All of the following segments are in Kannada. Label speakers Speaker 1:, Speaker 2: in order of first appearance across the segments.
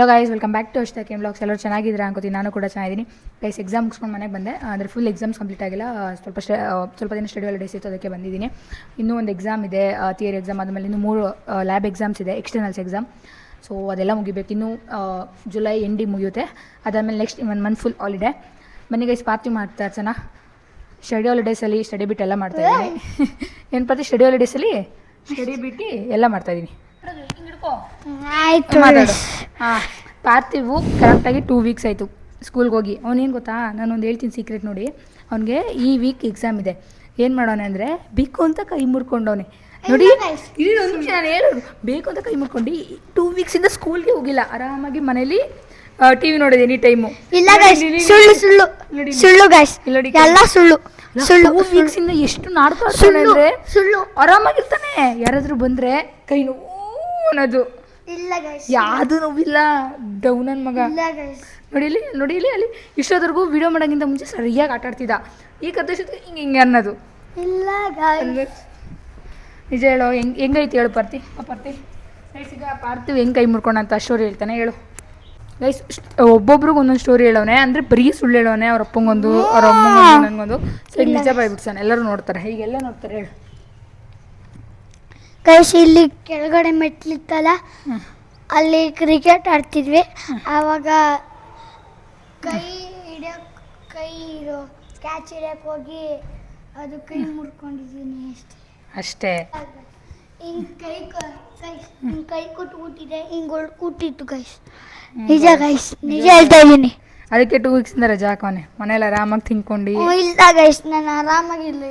Speaker 1: Hello guys, welcome back to ಅಷ್ಟೇ ಕೆಮ್ ಬ್ಲಾಗ್ಸ್. ಎಲ್ಲರೂ ಚೆನ್ನಾಗಿದ್ದೀರಾ ಅನ್ಕೋತೀನಿ. ನಾನು ಕೂಡ ಚೆನ್ನಾಗಿದ್ದೀನಿ ಗೈಸ್. ಎಕ್ಸಾಮ್ ಮುಗಿಸ್ಕೊಂಡು ಮನೆಗೆ ಬಂದೆ. ಅಂದರೆ ಫುಲ್ ಎಕ್ಸಾಮ್ಸ್ ಕಂಪ್ಲೀಟ್ ಆಗಿಲ್ಲ, ಸ್ವಲ್ಪ ದಿನ ಸ್ಟಡಿ ಹಾಲಿಡೇಸ್ ಇತ್ತು, ಅದಕ್ಕೆ ಬಂದಿದ್ದೀನಿ. ಇನ್ನೂ ಒಂದು ಎಕ್ಸಾಮ್ ಇದೆ, ಥಿಯರಿ ಎಕ್ಸಾಮ್. ಆದಮೇಲೆ ಇನ್ನೂ 3 ಲ್ಯಾಬ್ ಎಕ್ಸಾಮ್ಸ್ ಇದೆ, ಎಕ್ಸ್ಟರ್ನಲ್ಸ್ ಎಕ್ಸಾಮ್. ಸೊ ಅದೆಲ್ಲ ಮುಗಿಬೇಕು. ಇನ್ನೂ ಜುಲೈ ಎಂಡಿಗೆ ಮುಗಿಯುತ್ತೆ. ಅದಾದಮೇಲೆ ನೆಕ್ಸ್ಟ್ 1 ಮಂತ್ ಫುಲ್ ಹಾಲಿಡೇ. ಬನ್ನಿ ಗೈಸ್, ಪಾರ್ಟಿ ಮಾಡ್ತಾ ಇರ್ಸೋಣ. ಸ್ಟಡಿ ಹಾಲಿಡೇಸಲ್ಲಿ ಸ್ಟಡಿ ಬಿಟ್ಟು ಎಲ್ಲ ಮಾಡ್ತಾಯಿದ್ದೀನಿ. ಏನು ಪ್ರತಿ ಸ್ಟಡಿ ಹಾಲಿಡೇಸಲ್ಲಿ ಸ್ಟಡಿ ಬಿಟ್ಟು ಎಲ್ಲ ಮಾಡ್ತಾಯಿದ್ದೀನಿ. ಮಾತಾಡು. ಹಾಂ, ಪಾರ್ಥಿವು ಕರೆಕ್ಟಾಗಿ 2 ವೀಕ್ಸ್ ಆಯಿತು ಸ್ಕೂಲ್ಗೆ ಹೋಗಿ. ಅವ್ನೇನು ಗೊತ್ತಾ, ನಾನೊಂದು ಹೇಳ್ತೀನಿ ಸೀಕ್ರೆಟ್ ನೋಡಿ. ಅವ್ನಿಗೆ ಈ ವೀಕ್ ಎಕ್ಸಾಮ್ ಇದೆ. ಏನು ಮಾಡೋಣ ಅಂದರೆ ಬೇಕು ಅಂತ ಕೈ ಮುರ್ಕೊಂಡವನೆ ನೋಡಿ. ಇಲ್ಲಿ ಒಂದು ನಿಮಿಷ ನಾನು ಹೇಳೋದು. ಬೇಕು ಅಂತ ಕೈ ಮುರ್ಕೊಂಡು 2 ವೀಕ್ಸಿಂದ ಸ್ಕೂಲ್ಗೆ ಹೋಗಿಲ್ಲ, ಆರಾಮಾಗಿ ಮನೇಲಿ ಟಿವಿ ನೋಡಿದೆ ಎನಿ ಟೈಮು. ಸುಳ್ಳು 2 ವೀಕ್ಸಿಂದ ಎಷ್ಟು ನಾಡ್ತಾಡ್ತಾನೆ ಅಂದರೆ ಆರಾಮಾಗಿರ್ತಾನೆ. ಯಾರಾದರೂ ಬಂದರೆ ಕೈ ನೋವು ಅನ್ನೋದು. ಯಾವುದು ನೋವಿಲ್ಲ, ಡೌನ್ ನನ್ನ ಮಗ. ನೋಡಿಲಿ ಅಲ್ಲಿ ಇಷ್ಟೊತ್ತರೆಗೂ ವಿಡಿಯೋ ಮಾಡೋಕ್ಕಿಂತ ಮುಂಚೆ ಸರಿಯಾಗಿ ಆಟ ಆಡ್ತಿದ್ದ. ಈಗ ಕತ್ತಷ್ಟೊತ್ತಿಗೆ ಹಿಂಗೆ ಅನ್ನೋದು. ನಿಜ ಹೇಳೋ, ಹೆಂಗೈತಿ ಹೇಳು ಪಾರ್ಥಿ. ಗೈಸ್, ಈಗ ಪಾರ್ಥಿವ್ ಹೆಂಗೆ ಕೈ ಮುರ್ಕೊಂಡಂತ ಸ್ಟೋರಿ ಹೇಳ್ತಾನೆ ಹೇಳು ಗೈಸ್. ಒಬ್ಬೊಬ್ರಿಗೆ ಒಂದೊಂದು ಸ್ಟೋರಿ ಹೇಳೋನೆ, ಅಂದರೆ ಬರೀ ಸುಳ್ಳು ಹೇಳೋನೆ. ಅವ್ರ ಅಪ್ಪಂಗೊಂದು, ಅವ್ರ ಅಮ್ಮಂಗೊಂದು, ನನಗೊಂದು. ಸರಿ, ನಿಜ ಬಾಯ್ಬಿಡ್ಸಾನೆ. ಎಲ್ಲರೂ ನೋಡ್ತಾರೆ, ಹೀಗೆಲ್ಲ ನೋಡ್ತಾರೆ. ಹೇಳು
Speaker 2: ಗೈಸ್, ಇಲ್ಲಿ ಕೆಳಗಡೆ ಮೆಟ್ಲಿತ್ತಲ್ಲ, ಅಲ್ಲಿ ಕ್ರಿಕೆಟ್ ಆಡ್ತಿದ್ವಿ. ಆವಾಗ ಕೈ ಕ್ಯಾಚ್ ಹಿಡಿಯಕ್ಕೆ ಹೋಗಿ ಅದು ಕೈ ಮುರ್ಕೊಂಡಿದ್ದೀನಿ
Speaker 1: ಅಷ್ಟೇ.
Speaker 2: ಹಿಂಗೆ ಕೈ ಕೊಟ್ಬಿಟ್ಟಿದೆ, ಹಿಂಗೆ ಕೂಟಿತ್ತು ಗೈಸ್. ನಿಜ ಗೈಸ್, ನಿಜ ಹೇಳ್ತಾ ಇದ್ದೀನಿ.
Speaker 1: ಅದಕ್ಕೆ 2 ವೀಕ್ಸಿಂದ ರಜಾ ಹಾಕೋನೆ, ಮನೇಲಿ ಆರಾಮಾಗಿ ತಿನ್ಕೊಂಡು.
Speaker 2: ಇಲ್ಲ ಗೈಸ್, ನಾನು ಆರಾಮಾಗಿಲ್ಲ.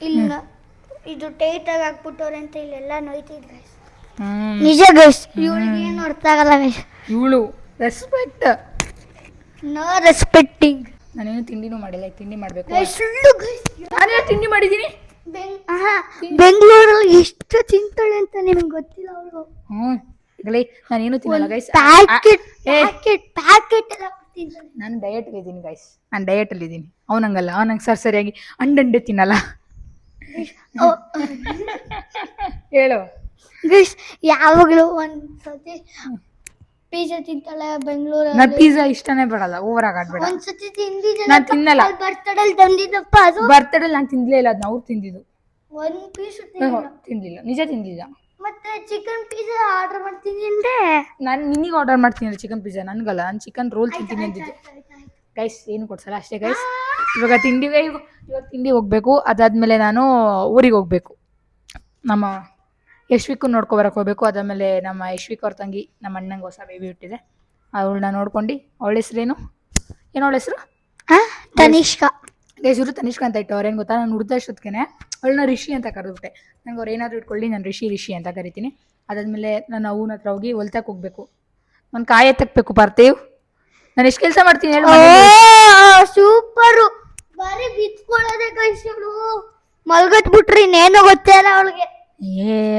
Speaker 2: ಇಲ್ಲ, ಇದು ಟೈಟಾಗಿ ಹಾಕ್ಬಿಟ್ಟವ್ರೆ ಅಂತ ಇಲ್ಲೆಲ್ಲ ನೋಯ್ತಿದ್ ಗೈಸ್. ನಿಜ ಗೈಸ್, ಇವಳಿಗೆ ಏನು ಅರ್ಥ ಆಗಲ್ಲ ಗೈಸ್.
Speaker 1: ಇವಳು ರೆಸ್ಪೆಕ್ಟ್,
Speaker 2: ನೋ ರೆಸ್ಪೆಕ್ಟಿಂಗ್.
Speaker 1: ನಾನೇನು ತಿಂಡಿನೂ ಮಾಡಿಲ್ಲ, ತಿಂಡಿ ಮಾಡಬೇಕು.
Speaker 2: ಸುಳ್ಳು ಗೈಸ್,
Speaker 1: ನಾನೇ ತಿಂಡಿ ಮಾಡಿದ್ದೀನಿ.
Speaker 2: ಬೆಂಗಳೂರಲ್ಲಿ ಎಷ್ಟು ತಿಂತಾಳೆ ಅಂತ ನಿಮ್ಗೆ ಗೊತ್ತಿಲ್ಲ ಅವಳು.
Speaker 1: ನಾನೇನು ತಿನ್ನಲ್ಲ ಗೈಸ್. ನಾನು ಡಯಟಲ್ಲಿ ಇದ್ದೀನಿ ಗೈಸ್, ನಾನು ಡಯಟಲ್ಲಿ ಇದ್ದೀನಿ. ಅವನಂಗಲ್ಲ, ಅವನಂಗೆ ಸರಿಯಾಗಿ ಅಂಡಂಡೆ ತಿನ್ನಲ್ಲ. ಹೇಳು
Speaker 2: ಗೈಸ್, ಯಾವಾಗಲೂ ಒಂದ್ಸತಿ ಪಿಜ್ಜಾ ತಿಂತಾಳೆ ಬೆಂಗಳೂರಲ್ಲಿ.
Speaker 1: ನಾನು ಪಿಜ್ಜಾ ಇಷ್ಟನೇ ಪಡಲ್ಲ, ಓವರ್ ಆಗಿ ಆಡ್ಬೇಡ.
Speaker 2: ಒಂದ್ಸತಿ ತಿಂದಿದ್ದೆ,
Speaker 1: ನಾನು ತಿನ್ನಲ್ಲ.
Speaker 2: ಬರ್ತಡೇಲಿ ತಂದಿದ್ದಪ್ಪ, ಅದು
Speaker 1: ಬರ್ತಡೇಲಿ ನಾನು ತಿಂದಲೇ ಇಲ್ಲ. ಅದನ್ನ ಅವ್ರು ತಿಂದಿದ್ದು.
Speaker 2: ಒಂದು ಪೀಸ್
Speaker 1: ತಿಂದಿಲ್ಲ, ನಿಜ ತಿಂದಿಲ್ಲ.
Speaker 2: ಮತ್ತೆ ಚಿಕನ್ ಪಿಜ್ಜಾ ಆರ್ಡರ್ ಮಾಡ್ತೀನಿ ಅಂದ್ರೆ
Speaker 1: ನಾನು ನಿನಗೆ ಆರ್ಡರ್ ಮಾಡ್ತೀನಿ ಚಿಕನ್ ಪಿಜ್ಜಾ, ನನಗಲ್ಲ. ನಾನು ಚಿಕನ್ ರೋಲ್ ತಿಂತೀನಿ ಅಂತಿದ್ದೆ ಗೈಸ್. ಏನು ಕೊಡ್ಸಲ್ಲ ಅಷ್ಟೇ ಗೈಸ್. ಇವಾಗ ತಿಂಡಿ ಹೋಗ್ಬೇಕು. ಅದಾದಮೇಲೆ ನಾನು ಊರಿಗೆ ಹೋಗ್ಬೇಕು. ನಮ್ಮ ಯಶ್ವಿಕು ನೋಡ್ಕೊಬರಕ್ಕೆ ಹೋಗ್ಬೇಕು. ಅದಾದಮೇಲೆ ನಮ್ಮ ಯಶ್ವಿಕ್ ಅವ್ರ ತಂಗಿ, ನಮ್ಮ ಅಣ್ಣಂಗೆ ಹೊಸ ಬೇಬಿ ಹುಟ್ಟಿದೆ, ಅವಳನ್ನ ನೋಡ್ಕೊಂಡು. ಅವಳ ಹೆಸ್ರೇನು, ಅವಳ ಹೆಸರು
Speaker 2: ತನಿಷ್ಕಾ
Speaker 1: ಗೈಸ್. ಇವರು ತನಿಷ್ಕಾ ಅಂತ ಇಟ್ಟು. ಅವ್ರೇನು ಗೊತ್ತಾ, ನಾನು ಹುಡ್ದ ಅಷ್ಟೊತ್ತಿಗೆ ಅವಳನ್ನ ರಿಷಿ ಅಂತ ಕರೆದ್ಬಿಟ್ಟೆ. ನಂಗೆ ಅವ್ರು ಏನಾದರೂ ಇಟ್ಕೊಳ್ಳಿ, ನಾನು ರಿಷಿ ಅಂತ ಕರಿತೀನಿ. ಅದಾದಮೇಲೆ ನಾನು ಅವನ ಹತ್ರ ಹೋಗಿ ಹೊಲ್ತಕ್ಕೆ ಹೋಗ್ಬೇಕು. ನಾನು ಕಾಯಿ ಎತ್ತಕ್ಬೇಕು ಪಾರ್ಥಿವ್. ನಾನು ಎಷ್ಟು ಕೆಲಸ ಮಾಡ್ತೀನಿ ಹೇಳು.
Speaker 2: ಸೂಪರು, ಬರೀ ಬಿತ್ಕೊಳ್ಳೋದೇ ಗೈಸ್. ಅವಳು ಮಲ್ಗದ್ ಬಿಟ್ರಿ ಇನ್ನೇನು ಗೊತ್ತೇ ಇಲ್ಲ ಅವಳಿಗೆ.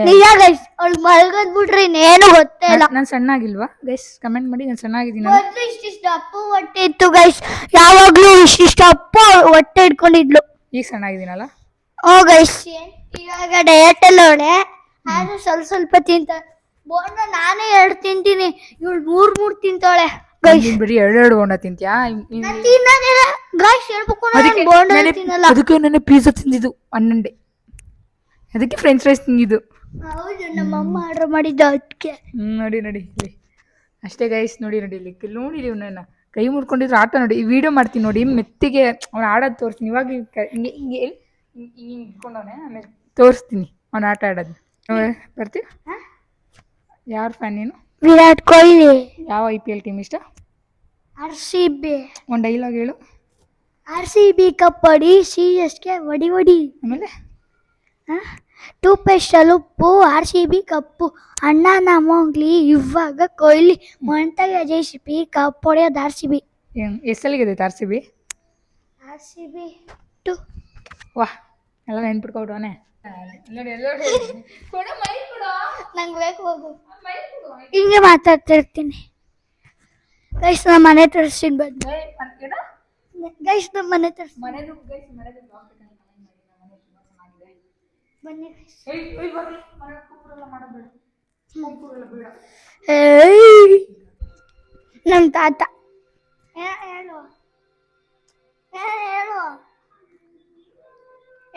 Speaker 2: ನಿಜ ಗೈಸ್, ಅವಳು ಮಲ್ಗದ್ ಬಿಟ್ರಿ ಇನ್ನೇನು ಗೊತ್ತೇ ಇಲ್ಲ.
Speaker 1: ನಾನು ಸಣ್ಣಾಗಿಲ್ವಾ ಗೈಸ್? ಕಮೆಂಟ್ ಮಾಡಿ, ನಾನು ಸಣ್ಣಾಗಿದ್ದೀನಿ.
Speaker 2: ಮೊದಲು ಇಷ್ಟಿಷ್ಟು ಅಪ್ಪ ಹೊಟ್ಟೆ ಇತ್ತು ಗೈಸ್, ಯಾವಾಗ್ಲೂ ಇಷ್ಟಿಷ್ಟು ಅಪ್ಪ ಹೊಟ್ಟೆ ಇಟ್ಕೊಂಡಿದ್ಲು.
Speaker 1: ಈಗ ಸಣ್ಣಾಗಿದ್ದೀನಲ್ಲ.
Speaker 2: ಓ ಗೈಸ್, ಇವಾಗ ಡಯಟ್ ಎಲ್ಲ ಅವಳೆ, ಆದ್ರೂ ಸ್ವಲ್ಪ ತಿಂತ. ಬೋಂಡ ನಾನೇ 2 ತಿಂತೀನಿ, ಇವಳು 3 ತಿಂತಾಳೆ ಗೈಸ್.
Speaker 1: ಬರೀ 2 ಬೋಂಡ ತಿಂತ್ಯಾ?
Speaker 2: ಗೈಸ್ ಹೇಳ್ಬೇಕು, ಬೋಂಡ ತಿನ್ನಲ್ಲ.
Speaker 1: ಅದಕ್ಕೆ ನಾನು ಪಿಜ್ಜಾ ತಿಂದಿದ್ದು ಅನ್ನಂಡೆ, ಅದಕ್ಕೆ ಫ್ರೆಂಚ್ ಫ್ರೈಸ್ ತಿಂದಿದ್ದು.
Speaker 2: ಹೌದು, ನಮ್ಮಮ್ಮ ಆರ್ಡರ್ ಮಾಡಿದ್ದ ಅದಕ್ಕೆ.
Speaker 1: ನೋಡಿ ಇಲ್ಲಿ ಅಷ್ಟೇ ಗೈಸ್. ನೋಡಿ ಇಲ್ಲಿ ನೋಡಿರಿ, ನನ್ನ ಕೈ ಮುಡ್ಕೊಂಡಿದ್ರು ಆಟ ನೋಡಿ. ಈ ವಿಡಿಯೋ ಮಾಡ್ತೀನಿ ನೋಡಿ, ಮೆತ್ತಿಗೆ ಅವ್ನು ಆಡೋದು ತೋರಿಸ್ತೀನಿ. ಇವಾಗ ಹಿಂಗೆ ಇಟ್ಕೊಂಡವನೆ, ಆಮೇಲೆ ತೋರಿಸ್ತೀನಿ ಅವ್ನು ಆಟ ಆಡೋದು. ಬರ್ತೀವಿ. ಯಾರು ಫ್ಯಾನ್ ನೀನು?
Speaker 2: ವಿರಾಟ್ ಕೊಹ್ಲಿ.
Speaker 1: ಯಾವ IPL ಟೀಮ್ ಇಷ್ಟ?
Speaker 2: RCB.
Speaker 1: ಒಂದು ಡೈಲಾಗ್ ಹೇಳು.
Speaker 2: RCB ಕಪ್ ಹೊಡಿ, CSK ಹೊಡಿ. ಆಮೇಲೆ ಟೂಪೆಸ್ಟ್ ಉಪ್ಪು, RCB ಕಪ್ಪು. ಅಣ್ಣ ನಮ್ಮೋಗ್ಲಿ, ಇವಾಗ ಕೊಹ್ಲಿ ಮೊಂಟಗೆ JCP ಕಪ್ ಹೊಡೆಯೋದು RCB.
Speaker 1: ಎಷ್ಟಲ್ಲಿಗಿದೆ RCB?
Speaker 2: RCB 2.
Speaker 1: ವಾಹ್, ಎಲ್ಲ ನೆನ್ಪಿಟ್ಕೊಬಿಟ್ಟವನೇ.
Speaker 2: ನಂಗೆ ಬೇಕು, ಹೋಗು. ಹಿಂಗೆ ಮಾತಾಡ್ತಾ ಇರ್ತೀನಿ ಗೈಸ್. ನಮ್ಮ ಮನೆ ತೋರಿಸ್ತೀನಿ ಬಂದು ಗೈಸ್. ನಮ್ಮ ಮನೆ ತೋರಿಸಿ ಬನ್ನಿ ಗೈಸ್. ನಮ್ಮ ತಾತ ಹೇಳು ಹೇಳು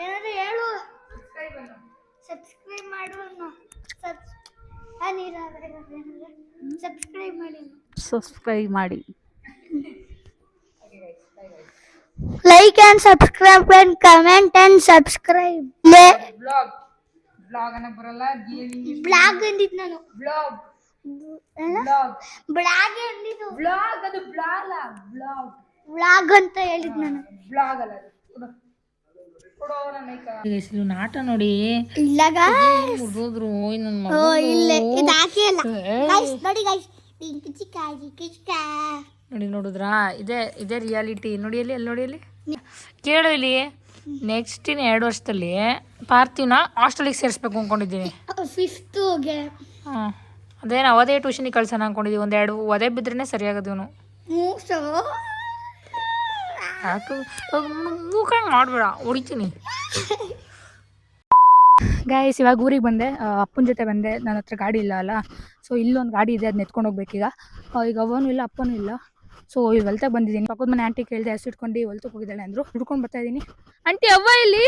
Speaker 2: ಏನಾದ್ರು ಹೇಳು ಸಬ್ಸ್ಕ್ರೈಬ್ ಮಾಡು
Speaker 3: ಸಬ್ಸ್ಕ್ರೈಬ್ ಮಾಡಿ
Speaker 2: like and subscribe and comment and subscribe
Speaker 1: blog blog ಅನ್ನಕ್ ಬರಲ್ಲ
Speaker 2: ಬ್ಲಾಗ್ ಅಂದಿದ್ ನಾನು
Speaker 1: ಬ್ಲಾಗ್ ಬ್ಲಾಗ್
Speaker 2: ಬ್ಲಾಗ್ ಅಂದಿದ್ದು
Speaker 1: ಬ್ಲಾಗ್ ಅದು ಬ್ಲಾಗ್ ಅಲ್ಲ ಬ್ಲಾಗ್
Speaker 2: ಬ್ಲಾಗ್ ಅಂತ ಹೇಳಿದ್ ನಾನು
Speaker 1: ಬ್ಲಾಗ್ ಅಲ್ಲ ಅದು ಕೊಡೋ ನನ್ನ ಇದು ನಾಟ ನೋಡಿ
Speaker 2: ಇಲ್ಲ
Speaker 1: ಮುರಿದೋದ್ರು
Speaker 2: ಓ ಇಲ್ಲ ಇದು ಹಾಕಿ ಅಲ್ಲ ಗೈಸ್ ನೋಡಿ ಗೈಸ್ ಕಿಚಿಕ
Speaker 1: ನೋಡಿ ನೋಡಿದ್ರಾ ಇದೇ ರಿಯಾಲಿಟಿ ನೋಡಿ ಅಲ್ಲಿ ನೋಡಿ ಅಲ್ಲಿ ಕೇಳು ಇಲ್ಲಿ ನೆಕ್ಸ್ಟ್ ಇನ್ನು 2 ವರ್ಷದಲ್ಲಿ ಪಾರ್ಥಿವ್ನ ಹಾಸ್ಟೆಲಿಗೆ ಸೇರಿಸ್ಬೇಕು ಅಂದ್ಕೊಂಡಿದ್ದೀನಿ
Speaker 2: ಫಿಫ್ತ್ಗೆ
Speaker 1: ಹಾಂ ಅದೇ ನಾವು ಅದೇ ಟ್ಯೂಷನಿಗೆ ಕಳ್ಸೋಣ ಅಂದ್ಕೊಂಡಿದ್ದೀವಿ 1-2 ಒದೆ ಬಿದ್ರೇ ಸರಿಯಾಗದು ಇವನು ಯಾಕೆ ಮೂಕಂಗೆ ಮಾಡಬೇಡ ಹೊಡಿತೀನಿ ಗೈಸ್ ಇವಾಗ ಊರಿಗೆ ಬಂದೆ ಅಪ್ಪನ ಜೊತೆ ಬಂದೆ ನನ್ನ ಹತ್ರ ಗಾಡಿ ಇಲ್ಲ ಅಲ್ಲ ಸೊ ಇಲ್ಲೊಂದು ಗಾಡಿ ಇದೆ ಅದನ್ನ ಎತ್ಕೊಂಡು ಹೋಗ್ಬೇಕೀಗ ಈಗ ಅವನು ಇಲ್ಲ ಅಪ್ಪನೂ ಇಲ್ಲ ಸೊ ಇಲ್ಲಿ ಹೊಲ್ತಾಗ ಬಂದಿದ್ದೀನಿ ಪಕ್ಕದ ಮನೆ ಆಂಟಿ ಕೇಳಿದೆ ಹಸು ಇಟ್ಕೊಂಡು ಹೊಲ್ತಕ್ಕೆ ಹೋಗಿದ್ದಾಳೆ ಅಂದರು ಹುಡ್ಕೊಂಡು ಬರ್ತಾ ಇದ್ದೀನಿ ಆಂಟಿ ಅವ್ವ ಇಲ್ಲಿ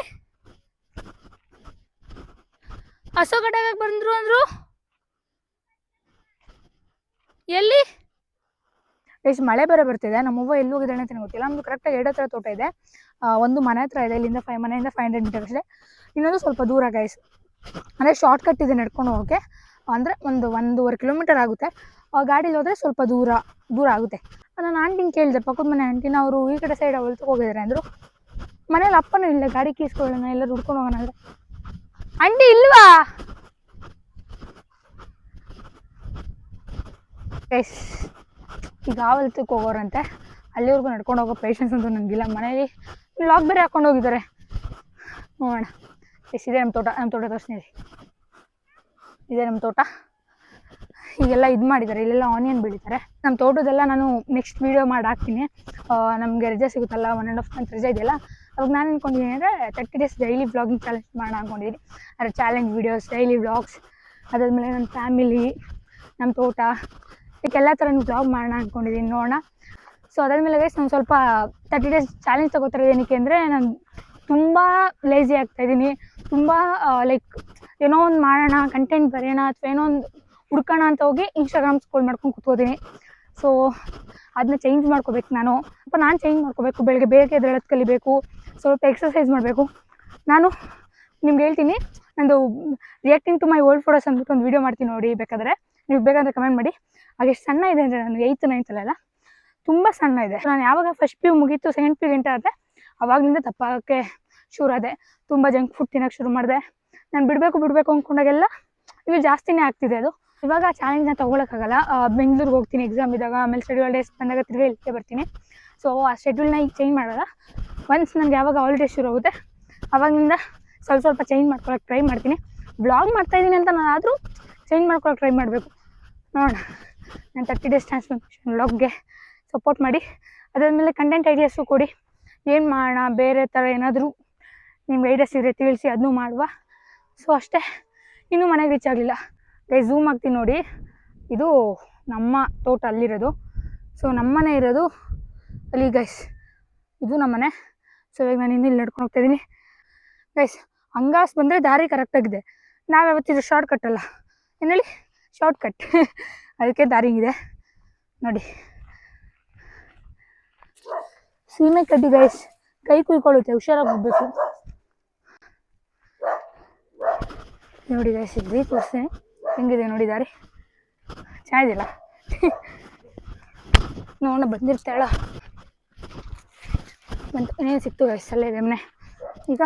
Speaker 1: ಹಸು ಗಡ್ಡಾಗ ಬಂದರು ಅಂದರು ಎಲ್ಲಿ ಎಷ್ಟು ಮಳೆ ಬೇರೆ ಬರ್ತಿದೆ ನಮ್ಮವ್ವ ಎಲ್ಲಿ ಹೋಗಿದ್ದಾಳೆ ಅಂತ ಗೊತ್ತಿಲ್ಲ ನಮ್ಮದು ಕರೆಕ್ಟಾಗಿ 2 ಹತ್ರ ತೋಟ ಇದೆ ಒಂದು ಮನೆ ಹತ್ರ ಇದೆ ಇಲ್ಲಿಂದ ಮನೆಯಿಂದ 500 ಮೀಟರ್ ಅಷ್ಟೇ ಇನ್ನೊಂದು ಸ್ವಲ್ಪ ದೂರ ಗೈಸ್ ಅಂದರೆ ಶಾರ್ಟ್ ಕಟ್ ಇದೆ ನಡ್ಕೊಂಡು ಹೋಗೋಕ್ಕೆ ಅಂದರೆ 1.5 ಕಿಲೋಮೀಟರ್ ಆಗುತ್ತೆ ಗಾಡೀಲಿ ಹೋದರೆ ಸ್ವಲ್ಪ ದೂರ ಆಗುತ್ತೆ ನಾನು ಆಂಟಿಂಗೆ ಕೇಳಿದೆ ಪಕ್ಕದ ಮನೆ ಆಂಟಿನ ಅವರು ಈ ಕಡೆ ಸೈಡ್ ಹೊಲ್ತಕ್ಕೆ ಹೋಗಿದ್ದಾರೆ ಅಂದರು ಮನೇಲಿ ಅಪ್ಪನೂ ಇಲ್ಲ ಗಾಡಿ ಕೀಸ್ಕೊಳ್ಳೋಣ ಎಲ್ಲರೂ ಹುಡ್ಕೊಂಡು ಹೋಗೋಣ ಅಂದರೆ ಆಂಟಿ ಇಲ್ವಾ ಗೈಸ್ ಈಗ ಹೊಲ್ತಕ್ಕೆ ಹೋಗೋರಂತೆ ಅಲ್ಲಿವರೆಗೂ ನಡ್ಕೊಂಡು ಹೋಗೋ ಪೇಷನ್ಸ್ ಅಂತೂ ನನಗಿಲ್ಲ ಮನೇಲಿ ಲಾಕ್ ಬೇರೆ ಹಾಕೊಂಡು ಹೋಗಿದ್ದಾರೆ ನೋಡೋಣ ಎಷ್ಟಿದೆ ನಮ್ಮ ತೋಟ ತೋರಿಸ್ತೀನಿ ಇದೆ ನಮ್ಮ ತೋಟ ಈಗೆಲ್ಲ ಇದು ಮಾಡಿದ್ದಾರೆ ಇಲ್ಲೆಲ್ಲ ಆನಿಯನ್ ಬೆಳೀತಾರೆ ನಮ್ಮ ತೋಟದೆಲ್ಲ ನಾನು ನೆಕ್ಸ್ಟ್ ವೀಡಿಯೋ ಮಾಡಿ ಹಾಕ್ತೀನಿ ನಮಗೆ ರಜೆ ಸಿಗುತ್ತಲ್ಲ 1.5 ಮಂತ್ ರಜೆ ಇದೆಯಲ್ಲ ಅವಾಗ ನಾನು ಅಂದ್ಕೊಂಡಿದ್ದೀನಿ ಅಂದರೆ 30 days ಡೈಲಿ ವ್ಲಾಗಿಂಗ್ ಚಾಲೆಂಜ್ ಮಾಡೋಣ ಅಂದ್ಕೊಂಡಿದ್ದೀನಿ ಅದರ ಚಾಲೆಂಜ್ ವೀಡಿಯೋಸ್ ಡೈಲಿ ವ್ಲಾಗ್ಸ್ ಅದಾದಮೇಲೆ ನನ್ನ ಫ್ಯಾಮಿಲಿ ನಮ್ಮ ತೋಟ ಇದಕ್ಕೆಲ್ಲ ಥರ ವ್ಲಾಗ್ ಮಾಡೋಣ ಅಂದ್ಕೊಂಡಿದ್ದೀನಿ ನೋಡೋಣ ಸೊ ಅದಾದಮೇಲೆ ಗೈಸ್ ನಾನು ಸ್ವಲ್ಪ 30 days ಚಾಲೆಂಜ್ ತಗೋತಾರೆ ಏನಕ್ಕೆ ಅಂದರೆ ನಾನು ತುಂಬ ಲೇಜಿ ಆಗ್ತಾಯಿದ್ದೀನಿ ತುಂಬ ಲೈಕ್ ಏನೋ ಒಂದು ಮಾಡೋಣ ಕಂಟೆಂಟ್ ಬರೆಯೋಣ ಅಥವಾ ಏನೋ ಒಂದು ಹುಡ್ಕೋಣ ಅಂತ ಹೋಗಿ ಇನ್ಸ್ಟಾಗ್ರಾಮ್ ಸ್ಕ್ರೋಲ್ ಮಾಡ್ಕೊಂಡು ಕೂತ್ಕೋತೀನಿ ಸೊ ಅದನ್ನ ಚೇಂಜ್ ಮಾಡ್ಕೋಬೇಕು ನಾನು ಚೇಂಜ್ ಮಾಡ್ಕೋಬೇಕು ಬೆಳಗ್ಗೆ ಬೇಗ ಎದ್ದೇಳೋದು ಕಲಿಬೇಕು ಸ್ವಲ್ಪ ಎಕ್ಸಸೈಸ್ ಮಾಡಬೇಕು ನಾನು ನಿಮ್ಗೆ ಹೇಳ್ತೀನಿ ನಂದು reacting to my old photos ಅಂದ್ಬಿಟ್ಟು ಒಂದು ವೀಡಿಯೋ ಮಾಡ್ತೀನಿ ನೋಡಿ ಬೇಕಾದರೆ ನೀವು ಬೇಕಂದರೆ ಕಮೆಂಟ್ ಮಾಡಿ ಹಾಗೆ ಸಣ್ಣ ಇದೆ ಅಂದರೆ ನಾನು 8th 9th ಅಲ್ಲೆಲ್ಲ ತುಂಬ ಸಣ್ಣ ಇದೆ ನಾನು ಯಾವಾಗ ಫಸ್ಟ್ PU ಮುಗೀತು ಸೆಕೆಂಡ್ PU ಎಂಟರ್ ಆದೆ ಅವಾಗಲಿಂದ ದಪ್ಪಾಗೋಕ್ಕೆ ಶುರುವಾದೆ ತುಂಬ ಜಂಕ್ ಫುಡ್ ತಿನ್ನೋಕ್ಕೆ ಶುರು ಮಾಡಿದೆ ನಾನು ಬಿಡಬೇಕು ಅಂದ್ಕೊಂಡಾಗೆಲ್ಲ ಇದು ಜಾಸ್ತಿನೇ ಆಗ್ತಿದೆ ಅದು ಇವಾಗ ಚಾಲೆಂಜ್ನ ತೊಗೊಳಕ್ಕಾಗಲ್ಲ ಬೆಂಗಳೂರಿಗೆ ಹೋಗ್ತೀನಿ ಎಕ್ಸಾಮ್ ಇದ್ದಾಗ ಆಮೇಲೆ ಶೆಡ್ಯೂಲ್ ಡೇಸ್ ಬಂದಾಗ ತಿರ್ಗಿ ಇಲ್ಲಿಗೆ ಬರ್ತೀನಿ ಸೊ ಆ ಶೆಡ್ಯೂಲ್ನ ಈಗ ಚೇಂಜ್ ಮಾಡೋಲ್ಲ ಒನ್ಸ್ ನನಗೆ ಯಾವಾಗ ಹಾಲಿಡೇಸ್ ಶುರು ಆಗುತ್ತೆ ಅವಾಗಿಂದ ಸ್ವಲ್ಪ ಚೇಂಜ್ ಮಾಡ್ಕೊಳಕ್ಕೆ ಟ್ರೈ ಮಾಡ್ತೀನಿ ವ್ಲಾಗ್ ಮಾಡ್ತಾಯಿದ್ದೀನಿ ಅಂತ ನಾನು ಆದರೂ ಚೇಂಜ್ ಮಾಡ್ಕೊಳಕ್ಕೆ ಟ್ರೈ ಮಾಡಬೇಕು ನೋಡೋಣ ನಾನು 30 days ಟ್ರಾನ್ಸ್ಫಾರ್ಮೇಷನ್ ವ್ಲಾಗ್ಗೆ ಸಪೋರ್ಟ್ ಮಾಡಿ ಅದಾದಮೇಲೆ ಕಂಟೆಂಟ್ ಐಡಿಯಾಸು ಕೊಡಿ ಏನು ಮಾಡೋಣ ಬೇರೆ ಥರ ಏನಾದರೂ ನಿಮ್ಗೆ ಐಡಿಯಾಸ್ ಇದ್ರೆ ತಿಳಿಸಿ ಅದನ್ನೂ ಮಾಡುವ ಸೊ ಅಷ್ಟೇ ಇನ್ನೂ ಮನೆಗೆ ರೀಚ್ ಆಗಲಿಲ್ಲ ಗೈಸ್ ಝೂಮ್ ಆಗ್ತೀನಿ ನೋಡಿ ಇದು ನಮ್ಮ ತೋಟ ಅಲ್ಲಿರೋದು ಸೊ ನಮ್ಮನೆ ಇರೋದು ಅಲ್ಲಿ ಗೈಸ್ ಇದು ನಮ್ಮನೆ ಸೊ ಇವಾಗ ನಾನು ಇನ್ನಿಲ್ಲಿ ನಡ್ಕೊಂಡು ಹೋಗ್ತಾಯಿದ್ದೀನಿ ಗೈಸ್ ಹಂಗಾಸ್ ಬಂದರೆ ದಾರಿ ಕರೆಕ್ಟಾಗಿದೆ ನಾವು ಯಾವತ್ತಿದ್ರು ಶಾರ್ಟ್ ಕಟ್ ಅಲ್ಲ ಏನು ಹೇಳಿ ಶಾರ್ಟ್ ಕಟ್ ಅದಕ್ಕೆ ದಾರಿ ಇದೆ ನೋಡಿ ಸೀಮೆ ಕಡ್ಡಿ ಗೈಸ್ ಕೈ ಕುಯ್ಕೊಳ್ಳುತ್ತೆ ಹುಷಾರಾಗಿ ಹೋಗ್ಬೇಕು ನೋಡಿ ಗೈಸ್ ಇಲ್ಲಿ ತೋರಿಸ್ತೀನಿ ಹೆಂಗಿದೆ ನೋಡಿ ದಾರಿ ಚೆನ್ನಾಗಿದಿಲ್ಲ ನೋಡೋಣ ಬಂದಿರ್ತಾಳ ಬಂತು ಏನೇನು ಸಿಕ್ತು ಗೈಸ್ ಅಲ್ಲೇ ಇದೆ ಮನೆ ಈಗ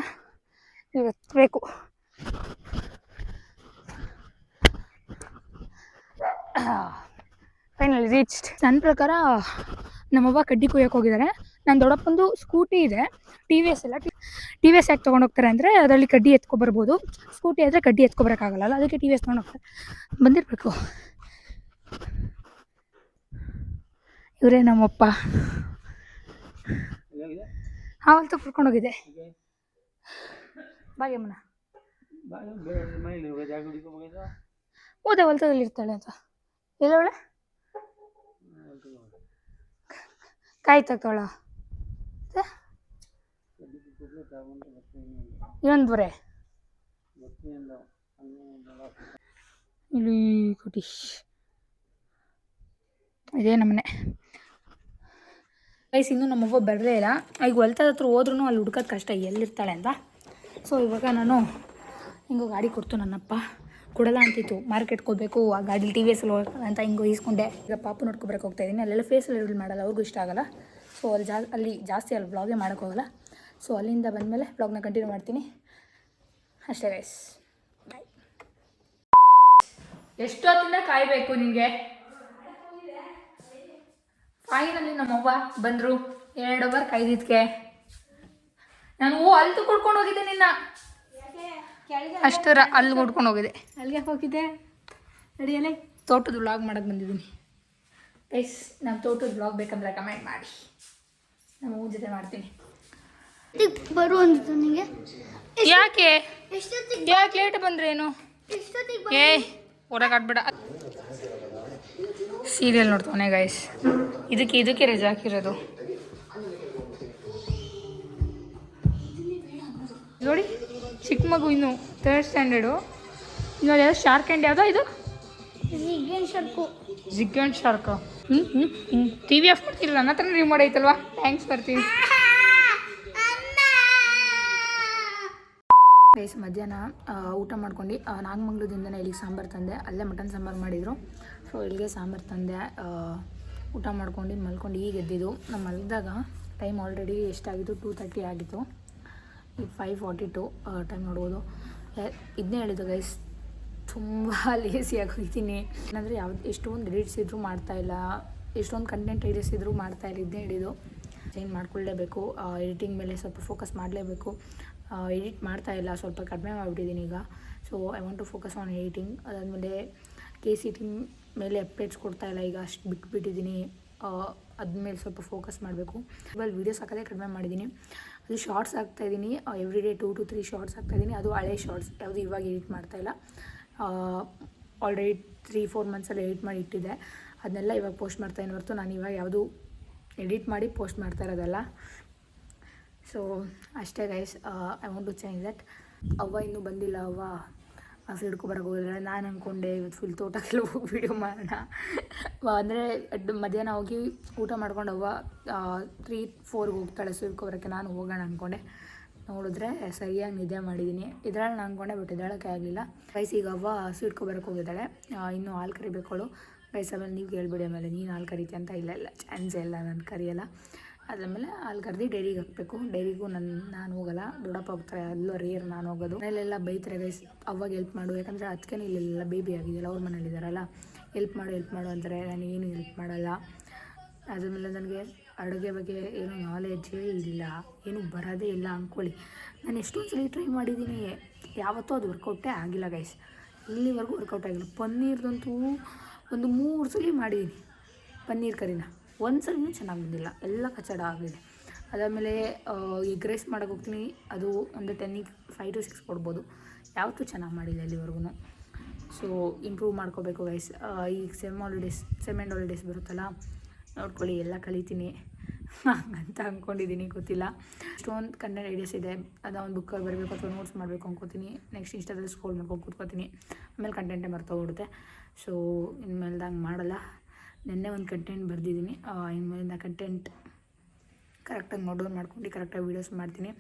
Speaker 1: ಬೇಕು ಫೈನಲಿ ರೀಚ್ಡ್ ನನ್ನ ಪ್ರಕಾರ ನಮ್ಮವ್ವ ಕಡ್ಡಿ ಕುಯ್ಯಕ್ಕೆ ಹೋಗಿದ್ದಾರೆ ನನ್ನ ದೊಡ್ಡಪ್ಪಂದು ಸ್ಕೂಟಿ ಇದೆ TVS ಎಲ್ಲ TVS ಯಾಕೆ ತೊಗೊಂಡೋಗ್ತಾರೆ ಅಂದರೆ ಅದರಲ್ಲಿ ಕಡ್ಡಿ ಎತ್ಕೊಬರ್ಬೋದು ಸ್ಕೂಟಿ ಆದರೆ ಕಡ್ಡಿ ಎತ್ಕೊಬರೋಕ್ಕಾಗಲ್ಲ ಅದಕ್ಕೆ TVS ತೊಗೊಂಡೋಗ್ತಾರೆ ಬಂದಿರಬೇಕು ಇವರೇ ನಮ್ಮಪ್ಪ ಹಾವಲ್ತು ಕರ್ಕೊಂಡೋಗಿದೆ ಬಾಯಮ್ಮನ ಹೋದೆ ಹೊಲ್ತದಲ್ಲಿ ಇರ್ತಾಳೆ ಅಂತ ಎಲ್ಲ ಒಳ್ಳೆ ಕಾಯಿ ತಗೊಳ ಇನ್ನೊಂದು ಬರೇ ಇಲ್ಲಿ ಕುಟಿ ಇದೇ ನಮ್ಮನೆ ಗೈಸ್. ಇನ್ನೂ ನಮ್ಮವ್ವ ಬರಲೇ ಇಲ್ಲ. ಈಗ ಹೊಲ್ತದ ಹತ್ರ ಹೋದ್ರೂ ಅಲ್ಲಿ ಹುಡ್ಕೋದು ಕಷ್ಟ ಎಲ್ಲಿರ್ತಾಳೆ ಅಂತ. ಸೊ ಇವಾಗ ನಾನು ಹಿಂಗೋ ಗಾಡಿ ಕೊಡ್ತು ನನ್ನಪ್ಪ, ಕೊಡಲ್ಲ ಅಂತಿತ್ತು. ಮಾರ್ಕೆಟ್ಗೆ ಹೋಗ್ಬೇಕು, ಆ ಗಾಡೀಲಿ ಟಿ ವಿ ಎಸ್ ಹೋಗಲ್ಲ ಅಂತ ಹಿಂಗೋ ಈಸ್ಕೊಂಡೆ. ಈಗ ಪಾಪು ನೋಡ್ಕೊಬರಕ್ಕೆ ಹೋಗ್ತಾ ಇದ್ದೀನಿ. ಅಲ್ಲೆಲ್ಲ ಫೇಸಲ್ಲಿ ರಿವೀಲ್ ಮಾಡಲ್ಲ, ಅವ್ರಿಗೂ ಇಷ್ಟ ಆಗಲ್ಲ. ಸೊ ಅಲ್ಲಿ ಜಾಸ್ತಿ ಅಲ್ಲಿ ವ್ಲಾಗೇ ಮಾಡೋಕ್ಕೋಗಲ್ಲ. ಸೊ ಅಲ್ಲಿಂದ ಬಂದಮೇಲೆ ವ್ಲಾಗ್ನ ಕಂಟಿನ್ಯೂ ಮಾಡ್ತೀನಿ ಅಷ್ಟೇ ಗೈಸ್. ಬಾಯ್. ಎಷ್ಟೊತ್ತಿಂದ ಕಾಯಬೇಕು ನಿನಗೆ? ಫೈನಲಿ ನಮ್ಮವ್ವ ಬಂದರು. 2 ಅವರ್ ಕಾಯ್ದಿದ್ಕೆ ನಾನು ಅಲ್ಲಿ ಕೊಡ್ಕೊಂಡು ಹೋಗಿದ್ದೆ ನಿನ್ನ. ಅಷ್ಟರ ಅಲ್ಲಿ ಕೊಡ್ಕೊಂಡು ಹೋಗಿದೆ. ಅಲ್ಲಿಗೆ ಹೋಗಿದ್ದೆ ನಡಿಯಲ್ಲೇ. ತೋಟದ ವ್ಲಾಗ್ ಮಾಡೋಕ್ಕೆ ಬಂದಿದ್ದೀನಿ ಗೈಸ್. ನಮ್ಮ ತೋಟದ ವ್ಲಾಗ್ ಬೇಕಂದ್ರೆ ಕಮೆಂಟ್ ಮಾಡಿ, ನಮ್ಮ ಊರ ಜೊತೆ ಮಾಡ್ತೀನಿ.
Speaker 2: ಬರು ಅಂದಿತ್ತು ನನಗೆ.
Speaker 1: ಯಾಕೆ
Speaker 2: ಎಷ್ಟೊತ್ತಿಗೆ
Speaker 1: ಯಾಕೆ ಲೇಟ್ ಬಂದ್ರೇನು?
Speaker 2: ಎಷ್ಟೊತ್ತಿಗೆ
Speaker 1: ಏ ಹೊರಗಾಡ್ಬೇಡ. ಸೀರಿಯಲ್ ನೋಡ್ತಾನೆ ಗೈಸ್. ಇದಕ್ಕೆ ರಜೆ ಹಾಕಿರೋದು ನೋಡಿ. ಚಿಕ್ಕ ಮಗು ಇನ್ನು 3rd ಸ್ಟ್ಯಾಂಡರ್ಡು. ಇವಾಗ ಯಾವ್ದು ಶಾರ್ಕ್ ಆ್ಯಂಡ್ ಯಾವುದೋ ಇದು Zig and shark. T V off ಮಾಡ್ತೀರಿ, ನನ್ನ ಹತ್ರ ರಿಮೋಟ್ ಐತಲ್ವಾ? ಥ್ಯಾಂಕ್ಸ್, ಬರ್ತೀನಿ ಗೈಸ್. ಮಧ್ಯಾಹ್ನ ಊಟ ಮಾಡ್ಕೊಂಡು ನಾಗಮಂಗ್ಲದಿಂದನೇ ಇಲ್ಲಿಗೆ ಸಾಂಬಾರು ತಂದೆ. ಅಲ್ಲೇ ಮಟನ್ ಸಾಂಬಾರು ಮಾಡಿದರು. ಸೊ ಇಲ್ಲಿಗೆ ಸಾಂಬಾರು ತಂದೆ, ಊಟ ಮಾಡ್ಕೊಂಡು ಮಲ್ಕೊಂಡು ಈಗ ಎದ್ದಿದ್ದು. ನಾವು ಮಲಗಿದಾಗ ಟೈಮ್ ಆಲ್ರೆಡಿ ಎಷ್ಟಾಗಿತ್ತು? 2:30 ಆಗಿತ್ತು. ಈಗ 5:42 ಟೈಮ್ ನೋಡ್ಬೋದು. ಇದನ್ನೇ ಹೇಳಿದ್ದು ಗೈಸ್, ತುಂಬ ಲೇಸಿಯಾಗಿ ಹೋಗ್ತೀನಿ. ಏನಂದರೆ ಎಷ್ಟೊಂದು ಎಡಿಟ್ಸ್ ಇದ್ದರೂ ಮಾಡ್ತಾಯಿಲ್ಲ, ಎಷ್ಟೊಂದು ಕಂಟೆಂಟ್ ಐಡಿಯಾಸ್ ಇದ್ದರೂ ಮಾಡ್ತಾಯಿಲ್ಲ. ಇದನ್ನೇ ಹೇಳಿದ್ದು, ಚೇಂಜ್ ಮಾಡ್ಕೊಳ್ಳೇಬೇಕು. ಎಡಿಟಿಂಗ್ ಮೇಲೆ ಸ್ವಲ್ಪ ಫೋಕಸ್ ಮಾಡಲೇಬೇಕು. ಎಡಿಟ್ ಮಾಡ್ತಾಯಿಲ್ಲ, ಸ್ವಲ್ಪ ಕಡಿಮೆ ಮಾಡಿಬಿಟ್ಟಿದ್ದೀನಿ ಈಗ. So I want to focus on editing. ಅದಾದಮೇಲೆ KCT ಮೇಲೆ ಅಪ್ಡೇಟ್ಸ್ ಕೊಡ್ತಾಯಿಲ್ಲ, ಈಗ ಅಷ್ಟು ಬಿಟ್ಬಿಟ್ಟಿದ್ದೀನಿ. ಅದ್ಮೇಲೆ ಸ್ವಲ್ಪ ಫೋಕಸ್ ಮಾಡಬೇಕು. ಇವಾಗ ವೀಡಿಯೋಸ್ ಹಾಕೋದೇ ಕಡಿಮೆ ಮಾಡಿದ್ದೀನಿ. ಅದು ಶಾರ್ಟ್ಸ್ ಹಾಕ್ತಾಯಿದ್ದೀನಿ, ಎವ್ರಿ ಡೇ 2 to 3 ಶಾರ್ಟ್ಸ್ ಹಾಕ್ತಾಯಿದ್ದೀನಿ. ಅದು ಹಳೆ ಶಾರ್ಟ್ಸ್, ಯಾವುದು ಇವಾಗ ಎಡಿಟ್ ಮಾಡ್ತಾಯಿಲ್ಲ. ಆಲ್ರೆಡಿ 3-4 ಮಂತ್ಸಲ್ಲಿ ಎಡಿಟ್ ಮಾಡಿ ಇಟ್ಟಿದ್ದೆ, ಅದನ್ನೆಲ್ಲ ಇವಾಗ ಪೋಸ್ಟ್ ಮಾಡ್ತಾಯಿದ್ದೀನಿ ಹೊರತು ನಾನು ಇವಾಗ ಯಾವುದು ಎಡಿಟ್ ಮಾಡಿ ಪೋಸ್ಟ್ ಮಾಡ್ತಾ ಇರೋದಲ್ಲ. ಸೊ ಅಷ್ಟೇ guys. I want to change that. ಅವ್ವ ಇನ್ನೂ ಬಂದಿಲ್ಲ. ಅವ್ವ ಫೀಲ್ಡ್ಕೊ ಬರೋಕೆ ಹೋಗಿದ್ದಾಳೆ. ನಾನು ಅಂದ್ಕೊಂಡೆ ಇವತ್ತು ಫುಲ್ ತೋಟಕ್ಕೆಲ್ಲ ಹೋಗಿ ವೀಡಿಯೋ ಮಾಡೋಣ ಅಂದರೆ ಮಧ್ಯಾಹ್ನ ಹೋಗಿ ಊಟ ಮಾಡ್ಕೊಂಡು ಅವ್ವ 3-4ಗೆ ಹೋಗ್ತಾಳೆ ಫೀಲ್ಡ್ಕೊ ಬರೋಕ್ಕೆ. ನಾನು ಹೋಗೋಣ ಅಂದ್ಕೊಂಡೆ, ನೋಡಿದ್ರೆ ಸರಿಯಾಗಿ ನಿದ್ದೆ ಮಾಡಿದ್ದೀನಿ. ಇದರಲ್ಲಿ ನಾನು ಅಂದ್ಕೊಂಡೆ ಬಟ್ ಎದ್ದೇಳೋಕ್ಕೆ ಆಗಲಿಲ್ಲ ಗೈಸ್. ಈಗ ಅವ್ವ ಸ್ವೀಟ್ಕೊ ಬರೋಕೆ ಹೋಗಿದ್ದಾಳೆ. ಇನ್ನೂ ಹಾಲು ಕರಿಬೇಕಳು ಗೈಸ್. ಆಮೇಲೆ ನೀವು ಕೇಳ್ಬಿಡಿ, ಆಮೇಲೆ ನೀನು ಹಾಲು ಕರಿತೀಯ ಅಂತ. ಇಲ್ಲ ಚಾನ್ಸೇ ಇಲ್ಲ, ನಾನು ಕರಿಯಲ್ಲ. ಅದಾದಮೇಲೆ ಹಾಲು ಕರೆದು ಡೈರಿಗೆ ಹಾಕಬೇಕು. ಡೈರಿಗೂ ನಾನು ಹೋಗಲ್ಲ, ದೊಡ್ಡಪ್ಪ ಹೋಗ್ತಾರೆ, ಅಲ್ಲೂ ರೇರ್ ನಾನು ಹೋಗೋದು. ಮನೇಲೆಲ್ಲ ಬೈತಾರೆ ಗೈಸ್, ಅವಾಗ ಹೆಲ್ಪ್ ಮಾಡು, ಯಾಕಂದರೆ ಅದಕ್ಕೆ ಇಲ್ಲೆಲ್ಲ ಬೇಬಿ ಆಗಿದೆಯಲ್ಲ, ಅವ್ರ ಮನೇಲಿದ್ದಾರಲ್ಲ, ಹೆಲ್ಪ್ ಮಾಡು ಅಂತಾರೆ. ನಾನು ಏನು ಹೆಲ್ಪ್ ಮಾಡಲ್ಲ. ಅದಾದಮೇಲೆ ನನಗೆ ಅಡುಗೆ ಬಗ್ಗೆ ಏನೂ ನಾಲೆಡ್ಜೇ ಇಲ್ಲ, ಏನೂ ಬರೋದೇ ಇಲ್ಲ ಅಂದ್ಕೊಳ್ಳಿ. ನಾನು ಎಷ್ಟೊಂದು ಸಲ ಟ್ರೈ ಮಾಡಿದ್ದೀನಿ, ಯಾವತ್ತೂ ಅದು ವರ್ಕೌಟೇ ಆಗಿಲ್ಲ ಗೈಸ್. ಇಲ್ಲಿವರೆಗೂ ವರ್ಕೌಟ್ ಆಗಿಲ್ಲ. ಪನ್ನೀರ್ದಂತೂ ಒಂದು 3 ಸಲ ಮಾಡಿದ್ದೀನಿ ಪನ್ನೀರ್ ಕರಿನ. ಒಂದು ಸಲಿನೂ ಚೆನ್ನಾಗಿ ಬಂದಿಲ್ಲ, ಎಲ್ಲ ಕಚಡ ಆಗಿದೆ. ಅದಾದಮೇಲೆ ಎಗ್ ರೈಸ್ ಮಾಡೋಕೆ ಹೋಗ್ತೀನಿ, ಅದು ಒಂದು 10ಗೆ 5 to 6 ಕೊಡ್ಬೋದು. ಯಾವತ್ತೂ ಚೆನ್ನಾಗಿ ಮಾಡಿಲ್ಲ ಇಲ್ಲಿವರೆಗೂ. ಸೊ ಇಂಪ್ರೂವ್ ಮಾಡ್ಕೋಬೇಕು ಗೈಸ್. ಈಗ ಸೆಮ್ ಎಂಡ್ ಹಾಲಿಡೇಸ್ ಬರುತ್ತಲ್ಲ, ನೋಡ್ಕೊಳ್ಳಿ, ಎಲ್ಲ ಕಲಿತೀನಿ ಅಂತ ಅಂದ್ಕೊಂಡಿದ್ದೀನಿ, ಗೊತ್ತಿಲ್ಲ. ಇಷ್ಟೊಂದು ಕಂಟೆಂಟ್ ಐಡಿಯಾಸ್ ಇದೆ. ಅದು ಒಂದು ಬುಕ್ಕಲ್ಲಿ ಬರಬೇಕು ಅಥವಾ ನೋಟ್ಸ್ ಮಾಡಬೇಕು ಅಂದ್ಕೋತೀನಿ. ನೆಕ್ಸ್ಟ್ ಇನ್ಸ್ಟಾದಲ್ಲಿ ಸ್ಕ್ರೋಲ್ ಮಾಡ್ಕೊಂಡು ಕೂತ್ಕೋತೀನಿ, ಆಮೇಲೆ ಕಂಟೆಂಟೇ ಮರ್ತೋಗ್ಬಿಡುತ್ತೆ. ಸೊ ಇನ್ಮೇಲೆ ಹಂಗೆ ಮಾಡಲ್ಲ. ನೆನ್ನೆ ಒಂದು ಕಂಟೆಂಟ್ ಬರೆದಿದ್ದೀನಿ, ಇನ್ಮೇಲಿಂದ ಕಂಟೆಂಟ್ ಕರೆಕ್ಟಾಗಿ ನೋಟ್ ಮಾಡ್ಕೊಂಡು ಕರೆಕ್ಟಾಗಿ ವೀಡಿಯೋಸ್ ಮಾಡ್ತೀನಿ.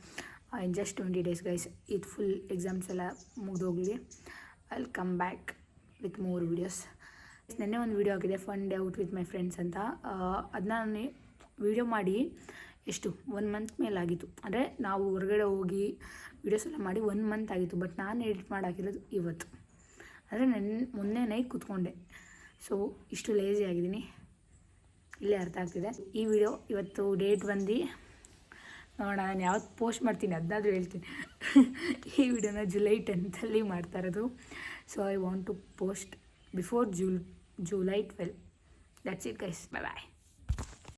Speaker 1: In just 20 days guys. ಇದು ಫುಲ್ ಎಕ್ಸಾಮ್ಸ್ ಎಲ್ಲ ಮುಗಿದೋಗಲಿ. I will come back with more videos. ನೆನ್ನೆ ಒಂದು ವೀಡಿಯೋ ಆಗಿದೆ, fun day out with my friends ಅಂತ. ಅದನ್ನ ನಾನು ವೀಡಿಯೋ ಮಾಡಿ ಎಷ್ಟು 1 ಮಂತ್ ಮೇಲಾಗಿತ್ತು. ಅಂದರೆ ನಾವು ಹೊರಗಡೆ ಹೋಗಿ ವೀಡಿಯೋಸ್ ಎಲ್ಲ ಮಾಡಿ 1 ಮಂತ್ ಆಗಿತ್ತು. ಬಟ್ ನಾನು ಎಡಿಟ್ ಮಾಡಿ ಹಾಕಿರೋದು ಇವತ್ತು, ಅಂದರೆ ಮೊನ್ನೆ ನೈಟ್ ಕೂತ್ಕೊಂಡೆ. ಸೊ ಇಷ್ಟು ಲೇಜಿ ಆಗಿದ್ದೀನಿ, ಇಲ್ಲೇ ಅರ್ಥ ಆಗ್ತಿದೆ. ಈ ವಿಡಿಯೋ ಇವತ್ತು ಡೇಟ್ ಬಂದು ನೋಡೋಣ, ನಾನು ಯಾವತ್ತು ಪೋಸ್ಟ್ ಮಾಡ್ತೀನಿ ಅದನ್ನಾದರೂ ಹೇಳ್ತೀನಿ. ಈ ವಿಡಿಯೋನ July 10th ಮಾಡ್ತಾ ಇರೋದು. So I want to post before July 12. That's it guys, bye.